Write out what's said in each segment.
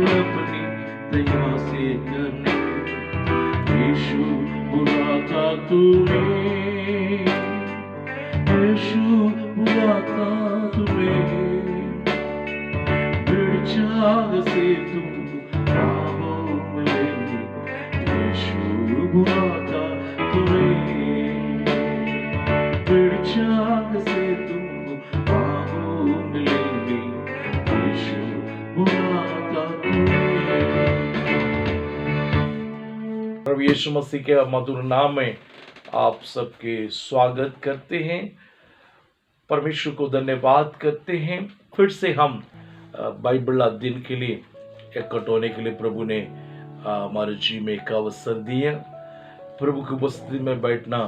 अपनी दया से करने। यीशु बुलाता तुम्हें, यीशु बुलाता तुम्हें, चाह से तुम आओ मिलेंगे। यीशु बुलाता तुम्हें, चाह से तुम आओ मिलेंगे। यीशु बुलाता तुम्हें। प्रभु यीशु मसीह के मधुर नाम में आप सबके स्वागत करते हैं। परमेश्वर को धन्यवाद करते हैं। फिर से हम बाइबल अध्ययन के लिए इकट्ठे होने के लिए प्रभु ने हमारे जीवन में एक अवसर दिया। प्रभु की उपस्थिति में बैठना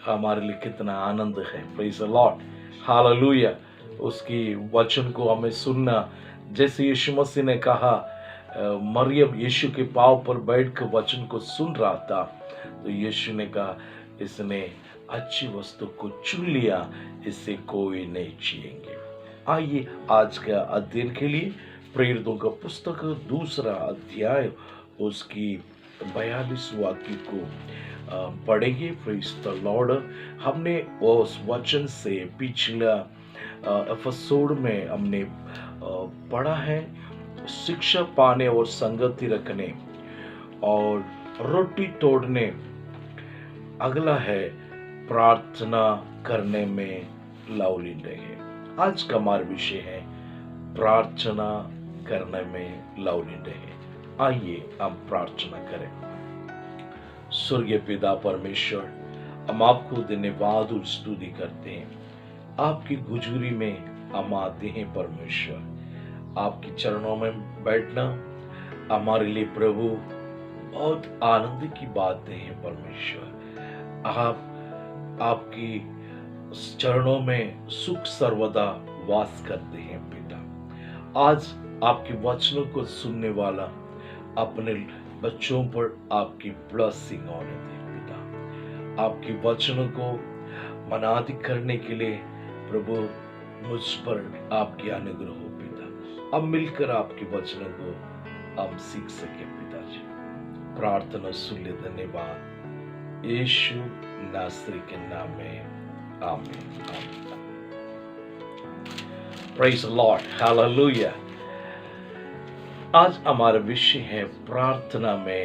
हमारे लिए कितना आनंद है। Praise the Lord, hallelujah. उसकी वचन को हमें सुनना, जैसे यीशु मसीह ने कहा, मरियम यीशु के पाँव पर बैठकर वचन को सुन रहा था, तो यीशु ने कहा, इसने अच्छी वस्तु को चुन लिया, इससे कोई नहीं छीनेंगे। आइए आज के अध्ययन के लिए प्रेरितों का पुस्तक 2 अध्याय उसकी 42 वाक्य को पढ़ेंगे। Praise the Lord. हमने उस वचन से पिछला एपिसोड में हमने पढ़ा है शिक्षा पाने और संगति रखने और रोटी तोड़ने। अगला है प्रार्थना करने में लवलीन रहे। आज का हमारा विषय है प्रार्थना करने में लवलीन रहे। आइए हम प्रार्थना करें। स्वर्गीय पिता परमेश्वर, हम आपको धन्यवाद और स्तुति करते हैं। आपकी हुजूरी में हम आते हैं परमेश्वर। आपके चरणों में बैठना हमारे लिए प्रभु बहुत आनंद की बातें हैं परमेश्वर। आपकी चरणों में सुख सर्वदा वास करते हैं पिता। आज आपके वचनों को सुनने वाला अपने बच्चों पर आपकी ब्लेसिंग होने दे पिता। आपके वचनों को मनादी करने के लिए प्रभु मुझ पर आपकी अनुग्रह हो पिता। अब मिलकर आपके वचनों को हम सीख सके पिताजी। प्रार्थना सुन ले, धन्यवाद यीशु नासरी के नाम में, आमीन। Praise the Lord, hallelujah. आज हमारा विषय है प्रार्थना में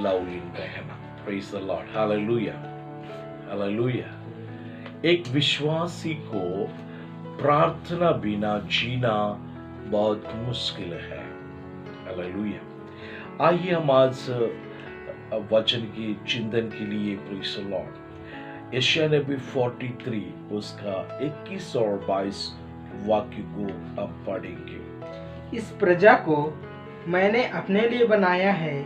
लवलीन रहना। Praise the Lord, hallelujah, hallelujah. एक विश्वासी को प्रार्थना बिना जीना बहुत मुश्किल है। हालेलुया। आइए हम आज वचन की चिंतन के लिए प्रेज़ द लॉर्ड यशायाह नबी 43 उसका 21 और 22 वाक्य को अब पढ़ेंगे। इस प्रजा को मैंने अपने लिए बनाया है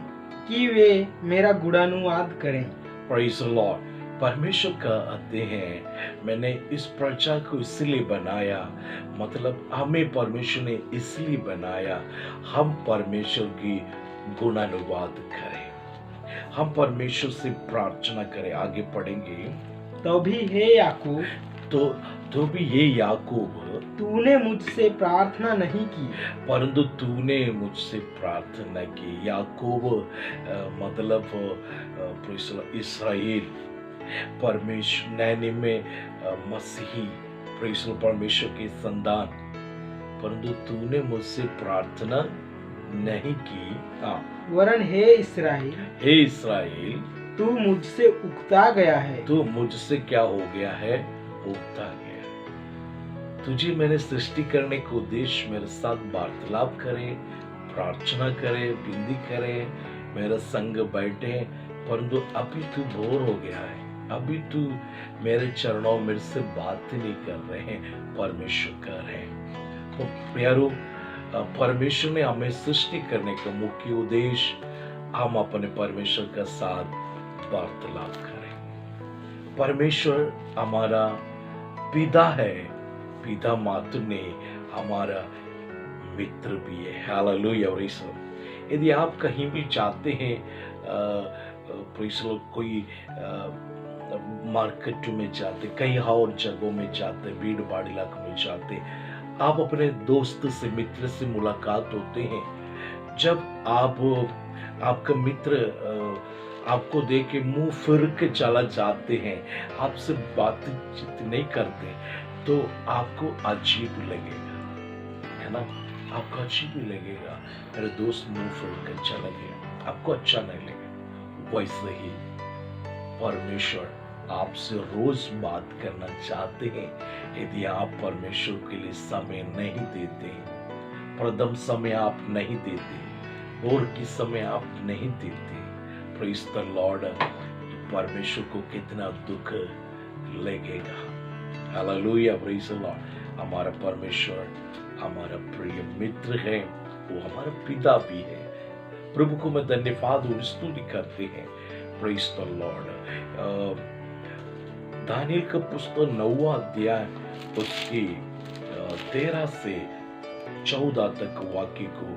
कि वे मेरा गुणानुवाद करें। Praise the Lord. परमेश्वर कहते हैं मैंने इस प्रजा को इसलिए बनाया, मतलब हमें परमेश्वर ने इसलिए बनाया हम परमेश्वर की गुणानुवाद करें, हम परमेश्वर से प्रार्थना करें। आगे पढ़ेंगे। तो भी हे याकूब, तो भी ये याकूब, तूने मुझसे प्रार्थना नहीं की, परंतु तूने मुझसे प्रार्थना की। याकूब मतलब इस्राएल, परमेश्वर नैने में मसीही, परमेश्वर के संतान। परंतु तूने मुझसे प्रार्थना नहीं की। वरन हे इस्राएल, तू मुझसे उकता गया है। तू मुझसे क्या हो गया है? उकता गया। तुझे मैंने सृष्टि करने के उद्देश्य मेरे साथ वार्तालाप करे, प्रार्थना करे, विनती करे, मेरा संग बैठे, परंतु अभी तू बोर हो गया है। अभी तू मेरे चरणों मेरे से बात नहीं कर रहे हैं, परमेश्वर कर रहे हैं। तो प्यारो, परमेश्वर ने हमें सृष्टि करने का मुख्य उद्देश्य हम अपने परमेश्वर का साथ वार्तालाप करें। परमेश्वर हमारा पिता है, पिता मात्र ने हमारा मित्र भी है। हालेलुया। और यदि आप कहीं भी जाते हैं, कोई मार्केट में जाते, कहीं और जगहों में जाते, भीड़ भाड़ इलाकों में जाते, आप अपने दोस्त से, मित्र से मुलाकात होते हैं, जब आपका मित्र आपको देख के मुंह फिर के चला जाते हैं, आपसे बातचीत नहीं करते, तो आपको अजीब लगेगा, है ना? आपको अजीब ही लगेगा, मेरे दोस्त मुंह फिर के चला गया, आपको अच्छा नहीं लगेगा। वैसे ही परमेश्वर आपसे रोज बात करना चाहते हैं। यदि आप परमेश्वर के लिए समय नहीं देते, प्रथम समय आप नहीं देते, और की समय आप नहीं देते, प्रेज़ द लॉर्ड, तो परमेश्वर को कितना दुख लगेगा। Hallelujah, praise the Lord. हमारा परमेश्वर हमारा प्रिय मित्र है, वो हमारा पिता भी है। प्रभु को मैं धन्यवाद और स्तुति करते हैं। Praise the Lord. दानिएल का पुस्तक 9वां अध्याय उसकी 13 से 14 तक वाक्य को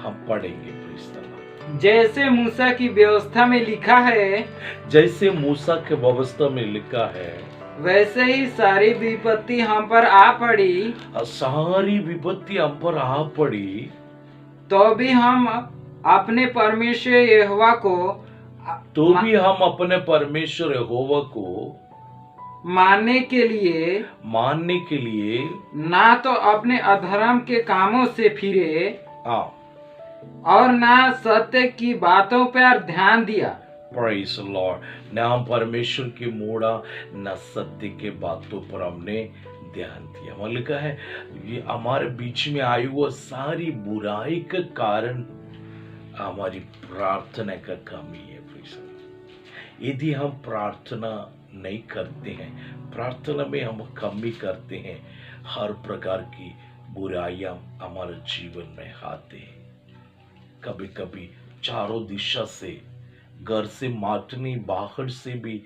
हम पढ़ेंगे। Praise the Lord. जैसे मूसा की व्यवस्था में लिखा है, जैसे मूसा के व्यवस्था में लिखा है, वैसे ही सारी विपत्ति हम पर आ पड़ी, सारी विपत्ति हम पर आ पड़ी, तो भी हम अपने परमेश्वर यहोवा को यहोवा को मानने के लिए ना तो अपने अधर्म के कामों से फिरे, हाँ, और ना सत्य की बातों पर ध्यान दिया। Praise the Lord. ना हम परमेश्वर की मोड़ा, न सत्य के बातों पर हमने ध्यान दिया। वहाँ लिखा है, ये हमारे बीच में आई हुआ सारी बुराई का कारण हमारी प्रार्थना का कमी है। Praise the Lord. यदि हम प्रार्थना नहीं करते हैं, प्रार्थना में हम कमी करते हैं, हर प्रकार की बुराइयां हमारे जीवन में आते हैं। कभी कभी चारों दिशा से, घर से माटनी, बाहर से भी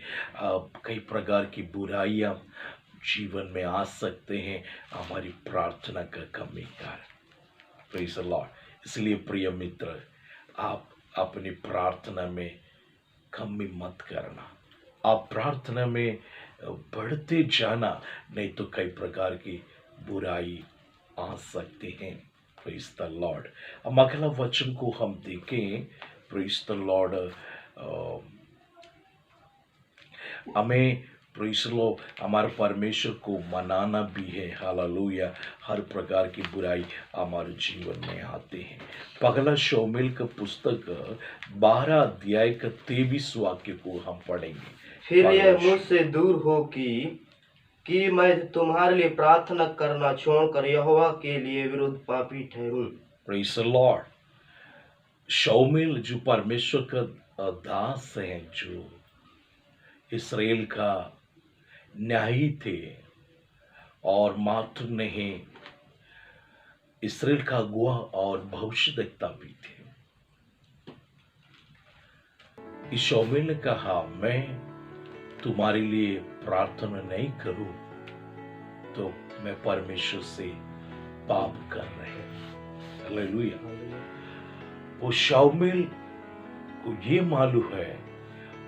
कई प्रकार की बुराइयां जीवन में आ सकते हैं, हमारी प्रार्थना का कमी कारण। Praise the Lord. इसलिए प्रिय मित्र, आप अपनी प्रार्थना में कमी मत करना, आप प्रार्थना में बढ़ते जाना, नहीं तो कई प्रकार की बुराई आ सकती हैं। Praise the Lord. अब अगला वचन को हम देखें। Praise the Lord. हमें प्रेज़ द लॉर्ड, हमारे परमेश्वर को मनाना भी है। हालेलुया। हर प्रकार की बुराई हमारे जीवन में आते हैं। पहला शमूएल का पुस्तक 12 अध्याय का 23 वाक्य को हम पढ़ेंगे। फिर यह मुझसे दूर हो कि मैं तुम्हारे लिए प्रार्थना करना छोड़कर यहोवा के लिए विरुद्ध पापी ठहरूं। Praise the Lord. शमूएल जो परमेश्वर का दास है, जो इस्राएल का न्यायी थे, और मात्र नहीं, इस्राएल का गवाह और भविष्यद्वक्ता भी थे। इस शमूएल ने कहा, मैं तुम्हारे लिए प्रार्थना नहीं करूं तो मैं परमेश्वर से पाप कर रहे। हालेलुया। वो शमूएल को ये मालूम है,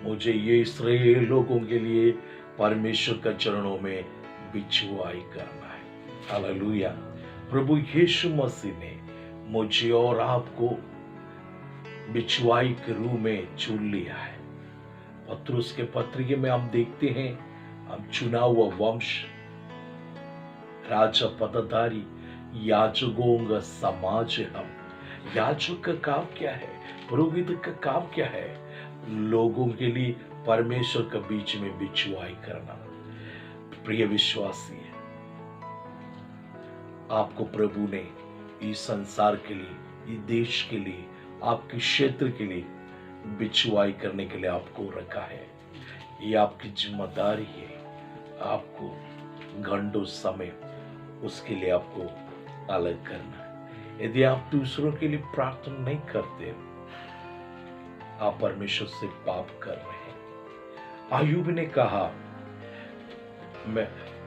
मुझे ये इस्राएल लोगों के लिए परमेश्वर का चरणों में बिछुआई करना है। हालेलुया। प्रभु यीशु मसीह ने मुझे और आपको बिछुआई के रूप में चुन लिया है। पत्रुस के पत्रिके में हम देखते हैं, हम चुना हुआ वंश, राजा पदाधारी, याजकों का समाज है। हम याजक का काम क्या है, पुरोहित का काम क्या है? लोगों के लिए परमेश्वर के बीच में बिछुआई करना। प्रिय विश्वासी, आपको प्रभु ने इस संसार के लिए, इस देश के लिए, आपके क्षेत्र के लिए बिछुआई करने के लिए आपको रखा है। ये आपकी जिम्मेदारी है। आपको घंटों समय उसके लिए आपको अलग करना है। यदि आप दूसरों के लिए प्रार्थना नहीं करते, आप परमेश्वर से पाप कर रहे हैं। आयुब ने कहा,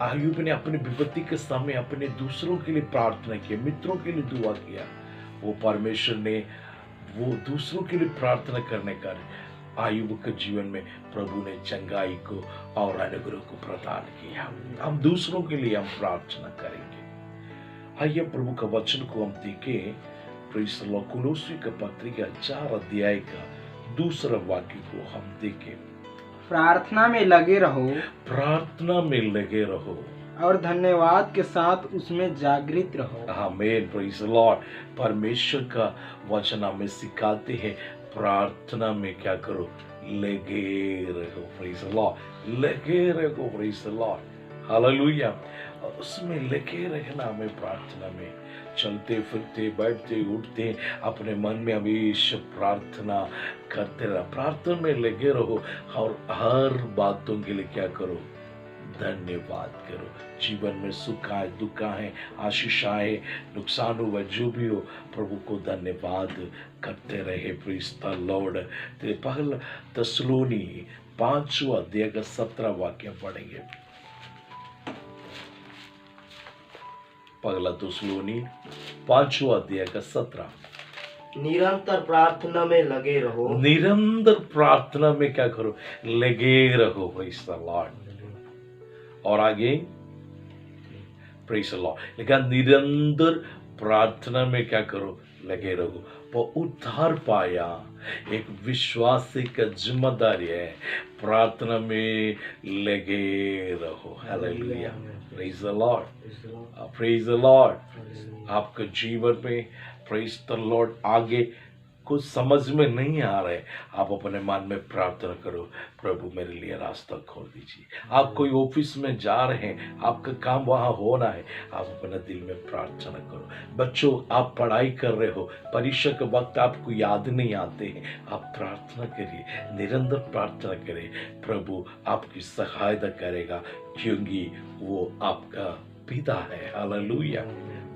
आयुब ने अपनी विपत्ति के समय अपने दूसरों के लिए प्रार्थना की, मित्रों के लिए दुआ किया। वो परमेश्वर ने वो दूसरों के लिए प्रार्थना करने का आयुब के जीवन में प्रभु ने चंगाई को और अनुग्रह को प्रदान किया। हम दूसरों के लिए हम प्रार्थना करेंगे। आइए प्रभु का वचन को हम देखें। प्रेस द लॉर्ड कुलुस्सी का पत्रिका 4 अध्याय का 2 वाक्य को हम देखें। प्रार्थना में लगे रहो, प्रार्थना में लगे रहो और धन्यवाद के साथ उसमें जागृत रहो। आमीन, प्रेज द लॉर्ड। परमेश्वर का वचन हमें सिखाते हैं प्रार्थना में क्या करो, लगे रहो। प्रेज द लॉर्ड, लगे रहो। Praise the Lord, hallelujah. उसमें लगे रहना, हमें प्रार्थना में चलते फिरते बैठते उठते अपने मन में हमेशा प्रार्थना करते रहो, प्रार्थना में लगे रहो और हर बातों के लिए क्या करो, धन्यवाद करो। जीवन में सुख आए दुख आए आशीष आए नुकसान हुआ जो भी हो, प्रभु को धन्यवाद करते रहे। Praise the Lord. तो पहला थिस्सलुनी 5 अध्याय का 17 वाक्य पढ़ेंगे। पहला थिस्सलुनी 5 अध्याय का 17। निरंतर प्रार्थना में लगे रहो, निरंतर प्रार्थना में क्या करो, लगे रहो। Praise the Lord. और आगे प्रेज द लॉर्ड लिखा, निरंतर प्रार्थना में क्या करो, लगे रहो। वो उद्धार पाया एक विश्वासी का जिम्मेदारी है, प्रार्थना में लगे रहो। Hallelujah, praise the Lord, praise the Lord. आपके जीवन में प्रेज द लॉर्ड आगे कुछ समझ में नहीं आ रहे, आप अपने मन में प्रार्थना करो, प्रभु मेरे लिए रास्ता खोल दीजिए। आप कोई ऑफिस में जा रहे हैं, आपका काम वहाँ होना है, आप अपने दिल में प्रार्थना करो। बच्चों, आप पढ़ाई कर रहे हो, परीक्षा के वक्त आपको याद नहीं आते हैं, आप प्रार्थना करिए, निरंतर प्रार्थना करें, प्रभु आपकी सहायता करेगा, क्योंकि वो आपका पिता है। हालेलुया,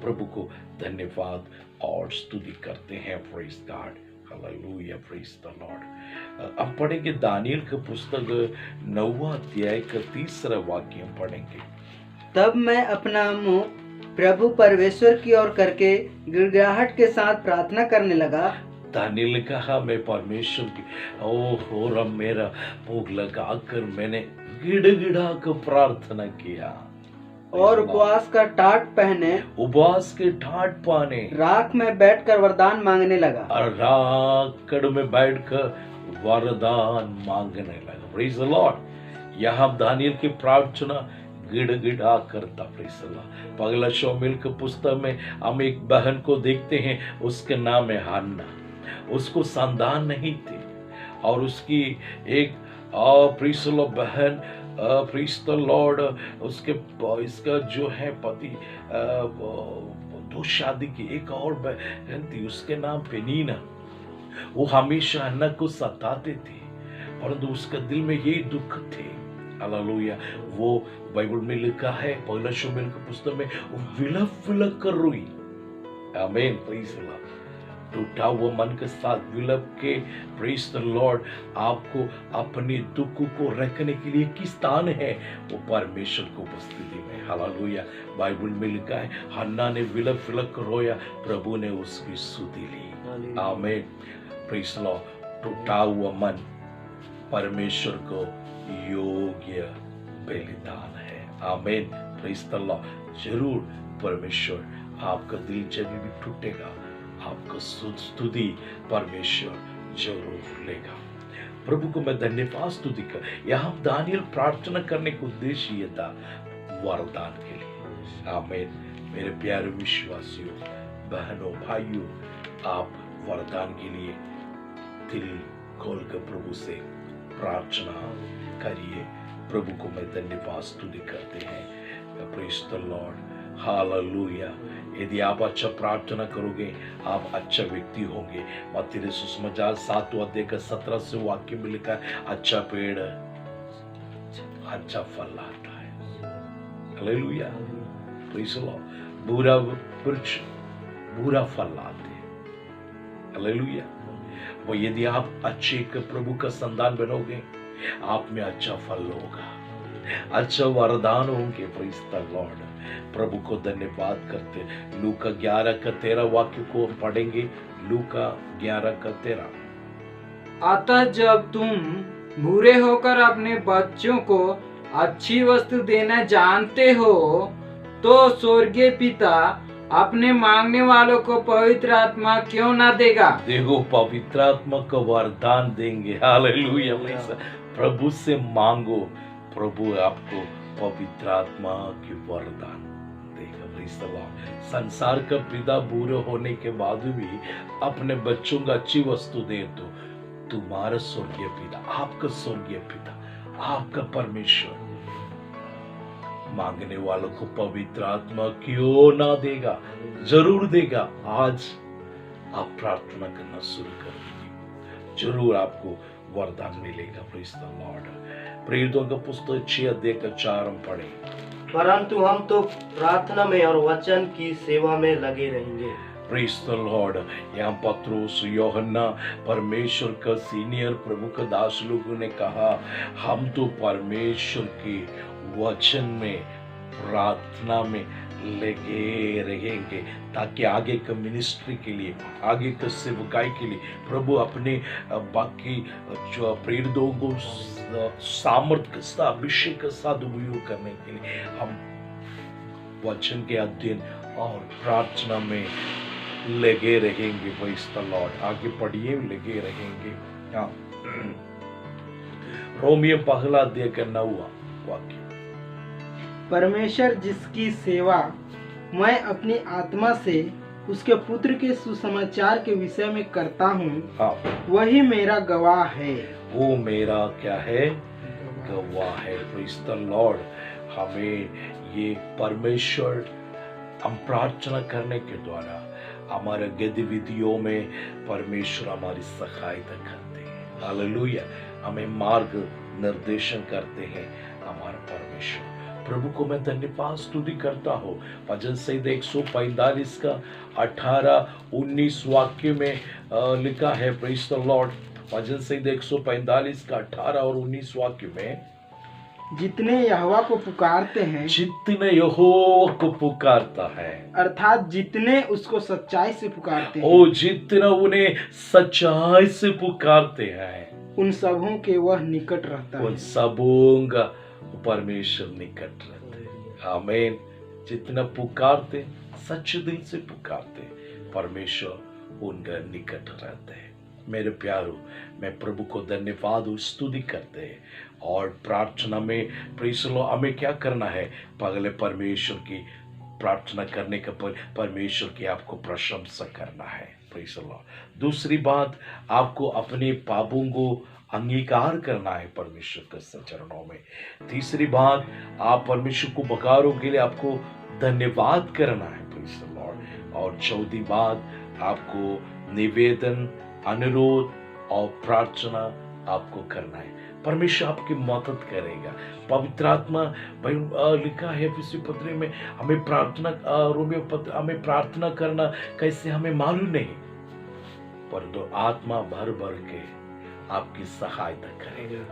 प्रभु को धन्यवाद और स्तुति करते हैं। Praise God, hallelujah, praise the Lord. अब पढ़ेंगे दानियल की पुस्तक 9 अध्याय का 3 वाक्य हम पढ़ेंगे। तब मैं अपना मुंह प्रभु परमेश्वर की ओर करके गिड़गिड़ाहट के साथ प्रार्थना करने लगा। दानियल ने कहा, मैं परमेश्वर की हो रब मेरा भोग लगाकर मैंने गिड़गिड़ा कर प्रार्थना किया और उपवास का टाट पहने, उपवास के ठाट पाने, राख में बैठकर वरदान मांगने लगा। और राकड़ में बैठकर वरदान मांगने लगा। Praise the Lord. यहाँ दानियल की प्रार्थना गिड़गिड़ा करता। Praise the Lord. पगला शमूएल की पुस्तक में हम एक बहन को देखते हैं, उसके नाम है हन्ना। उसको संतान नहीं थे और उसकी एक प्रेज द लॉर्ड बहन, प्रेज द लॉर्ड, उसके इसका जो है पति 2 शादी की एक और बहन थी, उसके नाम पेनीना। वो हमेशा हन्ना को सताते थे, परंतु उसके दिल में यही दुख थे। हालेलुया। वो बाइबल में लिखा है, पहला शमूएल की पुस्तक में, विलप विलप कर रोई। आमीन, प्रेज द लॉर्ड। टूटा हुआ मन के साथ विलप के, प्रेज द लॉर्ड, आपको अपने दुख को रखने के लिए किस स्थान है, वो परमेश्वर की उपस्थिति में। हालेलुया। बाइबल में लिखा है, हन्ना ने विलप विलप कर रोया, प्रभु ने उसकी सुधि ली। आमीन, प्रेज द लॉर्ड। टूटा हुआ मन परमेश्वर को योग्य बलिदान है। आमीन, प्रेज द लॉर्ड। जरूर परमेश्वर आपका दिल जब भी टूटेगा, आपका स्तुति परमेश्वर जरूर लेगा। प्रभु को मैं धन्यवाद स्तुति कर। यहाँ दानियल प्रार्थना करने का उद्देश्य ये था, वरदान के लिए। आमीन। मेरे प्यारे विश्वासियों, बहनों, भाइयों, आप वरदान के लिए दिल खोल कर प्रभु से प्रार्थना करिए। प्रभु को मैं धन्यवाद स्तुति करते हैं। Praise the Lord, hallelujah. यदि आप अच्छा प्रार्थना करोगे, आप अच्छा व्यक्ति होंगे। मत्ती सुसमाचार 7 अध्याय का 17 से वाक्य में लिखा है, अच्छा पेड़ अच्छा फल लाता है। Hallelujah, praise the Lord. बुरा वृक्ष बुरा फल लाते हैं। हालेलुया। वो यदि आप अच्छे प्रभु का संतान बनोगे, आप में अच्छा फल होगा, अच्छा वरदान होंगे। Praise the Lord. प्रभु को धन्यवाद करते। लूका 11 का 13 वाक्य को हम पढ़ेंगे। लूका 11 का 13। अतः जब तुम बुरे होकर अपने बच्चों को अच्छी वस्तु देना जानते हो, तो स्वर्गीय पिता अपने मांगने वालों को पवित्र आत्मा क्यों ना देगा। देखो, पवित्र आत्मा का वरदान देंगे। हालेलुया। प्रभु से मांगो, प्रभु आपको पवित्र आत्मा की वरदान देगा। Praise the Lord. संसार का पिता बुरे होने के बाद भी अपने बच्चों को अच्छी वस्तु दे तो तुम्हारा स्वर्गीय पिता, आपका स्वर्गीय पिता, आपका परमेश्वर मांगने वालों को पवित्र आत्मा क्यों ना देगा, जरूर देगा। आज आप प्रार्थना करना शुरू कर दीजिए, जरूर आपको वरदान मिलेगा। Praise the Lord. प्रेरितों का पुस्तक 6 अध्याय का 4 हम पढ़े। परंतु हम तो प्रार्थना में और वचन की सेवा में लगे रहेंगे। Praise the Lord. यहाँ पत्रोस, यूहन्ना, परमेश्वर का सीनियर प्रभु का दास लोगों ने कहा, हम तो परमेश्वर के वचन में, प्रार्थना में लगे रहेंगे, ताकि आगे का मिनिस्ट्री के लिए, आगे का सेवकाई के लिए प्रभु अपने बाकी जो प्रेरितों को सामर्थ के साथ, अभिषेक के साथ उपयोग करने के लिए हम वचन के अध्ययन और प्रार्थना में लगे रहेंगे। Praise the Lord. आगे पढ़िए, लगे रहेंगे। रोमियो 1 अध्याय का 9वां वाक्य। परमेश्वर जिसकी सेवा मैं अपनी आत्मा से उसके पुत्र के सुसमाचार के विषय में करता हूँ, वही मेरा गवाह है। वो मेरा क्या है? गवाह है। Praise the Lord. हमें ये परमेश्वर, हम प्रार्थना करने के द्वारा हमारे गतिविधियों में परमेश्वर हमारी सहायता करते हैं। हालेलुया। हमें मार्ग निर्देशन करते हैं हमारा परमेश्वर। प्रभु को मैं धन्यवाद स्तुति करता हूँ। भजन संहिता 145 का 18-19 वाक्य में लिखा है। Praise the lord. भजन संहिता 145 का 18 और 19 वाक्य में, जितने यहोवा को पुकारते हैं, जितने यहोवा को पुकारता है, अर्थात जितने उसको सच्चाई से पुकारते हैं, ओ जितना उन्हें सच्चाई से पुकारते हैं, उन सबों के वह निकट रहता है। उन सबों का परमेश्वर निकट रहते हैं। आमीन। जितना पुकारते, सच्चे दिल से पुकारते, परमेश्वर उनका निकट रहते हैं। मेरे प्यारों, मैं प्रभु को धन्यवाद और स्तुति करते हैं। और प्रार्थना में प्रेज़ द लॉर्ड, हमें क्या करना है? पहले परमेश्वर की प्रार्थना करने का परमेश्वर की आपको प्रशंसा करना है। Praise the Lord. दूसरी बात, आपको अपने पापों को अंगीकार करना है परमेश्वर के चरणों में। तीसरी बात, आप परमेश्वर को बकारों के लिए आपको धन्यवाद करना है। Praise the Lord. और चौथी बात, आपको निवेदन, अनुरोध और प्रार्थना आपको करना है। परमेश्वर आपकी मदद करेगा। पवित्र आत्मा, भाई लिखा है इसी पत्र में, हमें प्रार्थना, रोमियो पत्र, हमें प्रार्थना करना कैसे हमें मालूम नहीं, परंतु आत्मा भर भर के आपकी सहायता करेगा,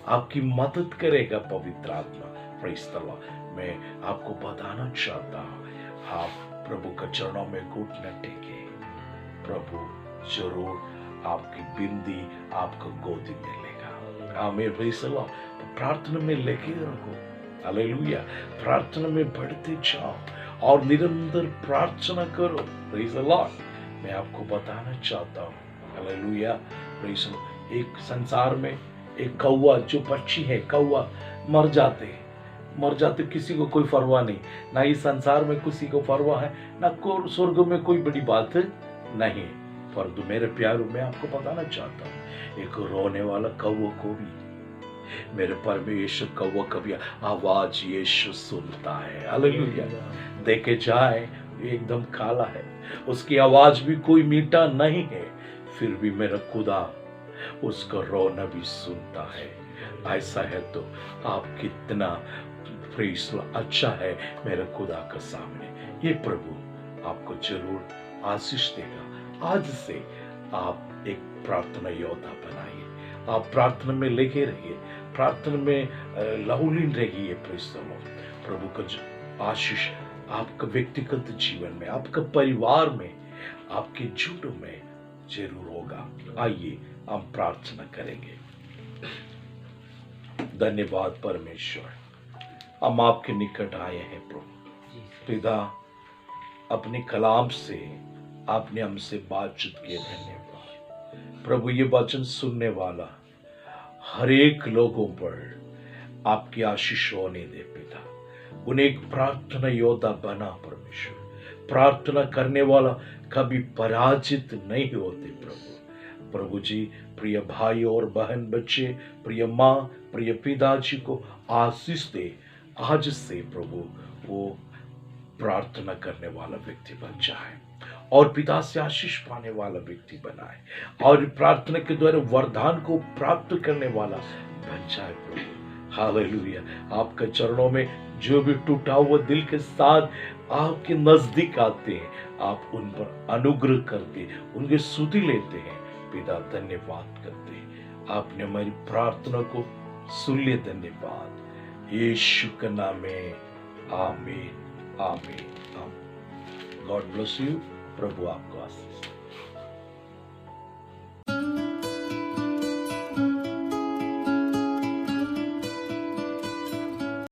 आपकी मदद करेगा पवित्र आत्मा। Praise the Lord. मैं आपको बताना चाहता हूँ, आप प्रभु के चरणों में घुटने टेके, प्रभु जरूर आपकी बिंदी आपको गोदी में लेगा। आमीन। Praise the Lord. प्रार्थना में लगे रहो। हालेलुया। प्रार्थना में बढ़ते जाओ और निरंतर प्रार्थना करो। Praise the Lord. मैं आपको बताना चाहता हूँ, हालेलुया, प्रेज़ द लॉर्ड, एक संसार में एक कौवा, जो पक्षी है, कौवा मर जाते, किसी को कोई परवाह नहीं, ना इस संसार में किसी को परवाह है, ना स्वर्ग में कोई बड़ी बात नहीं। परंतु मेरे प्यारों, मैं आपको बताना चाहता हूँ, एक रोने वाला कौवा को भी मेरे परमेश्वर कौवा कभी आवाज यीशु सुनता है। हालेलुया। देखे जाए एकदम काला है, उसकी आवाज भी कोई मीठा नहीं है, फिर भी मेरा खुदा उसका रोना भी सुनता है। ऐसा है तो आप कितना प्रेज़ अच्छा है मेरे खुदा के सामने। ये प्रभु आपको जरूर आशीष देगा। आज से आप एक प्रार्थना योद्धा बनाइए। आप प्रार्थना में लगे रहिए, प्रार्थना में लहूलीन रहिए। Praise the Lord. प्रभु का आशीष आपका व्यक्तिगत जीवन में, आपका परिवार में, आपके जुटों में जरूर होगा। आइए हम प्रार्थना करेंगे। धन्यवाद परमेश्वर, हम आपके निकट आए हैं प्रभु। पिता, अपने कलाम से आपने हमसे बातचीत किए। धन्यवाद प्रभु। ये वचन सुनने वाला हर एक लोगों पर आपकी आशीष होने दे पिता। उन्हें एक प्रार्थना योद्धा बना परमेश्वर। प्रार्थना करने वाला कभी पराजित नहीं होते प्रभु। प्रभु जी, प्रिय भाई और बहन, बच्चे, प्रिय माँ, प्रिय पिताजी को आशीष दे। आज से प्रभु वो प्रार्थना करने वाला व्यक्ति बन जाए और पिता से आशीष पाने वाला व्यक्ति बनाए और प्रार्थना के द्वारा वरदान को प्राप्त करने वाला बन जाए प्रभु। हालेलुया। आपके चरणों में जो भी टूटा हुआ दिल के साथ आपके नजदीक आते हैं, आप उन पर अनुग्रह करके उनके स्तुति लेते हैं। पिता धन्यवाद करते हैं, आपने हमारी प्रार्थना को सुन लिया। धन्यवाद यीशु के नाम में। आमीन आमीन आमीन। God bless you. प्रभु आपको आशीष दे।